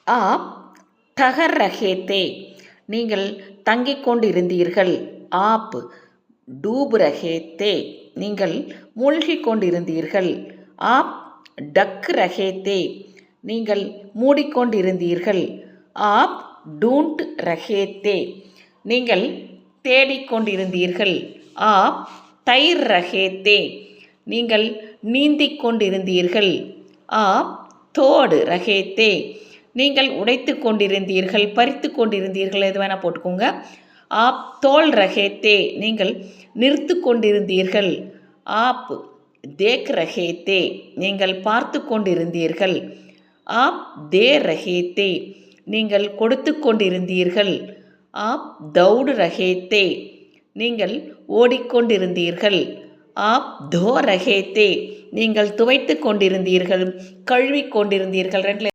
App டகர் ரஹேத்தே நீங்கள் தங்கிக் கொண்டிருந்தீர்கள். App dupe ரஹேத்தே நீங்கள் மூழ்கிக் கொண்டிருந்தீர்கள். ஆப் டக் ரஹேத்தே நீங்கள் மூடிக்கொண்டிருந்தீர்கள். ஆப் டூண்ட் ரஹேத்தே நீங்கள் தேடிக்கொண்டிருந்தீர்கள். ஆப் தைர் ரஹேத்தே நீங்கள் நீந்திக் கொண்டிருந்தீர்கள். ஆப் தோடு ரஹேத்தே நீங்கள் உடைத்து கொண்டிருந்தீர்கள், பறித்து கொண்டிருந்தீர்கள், எது வேணால் போட்டுக்கோங்க. ஆப் தோல் ரஹேத்தே நீங்கள் நிறுத்து கொண்டிருந்தீர்கள். ஆப் தேக் ரஹேத்தே நீங்கள் பார்த்து கொண்டிருந்தீர்கள். ஆப் தே ரஹேத்தே நீங்கள் கொடுத்து கொண்டிருந்தீர்கள். ஆப் தௌடு ரஹேத்தே நீங்கள் ஓடிக்கொண்டிருந்தீர்கள். ஆப் தோ ரஹேத்தே நீங்கள் துவைத்து கொண்டிருந்தீர்கள், கழுவி கொண்டிருந்தீர்கள். ரெண்டில்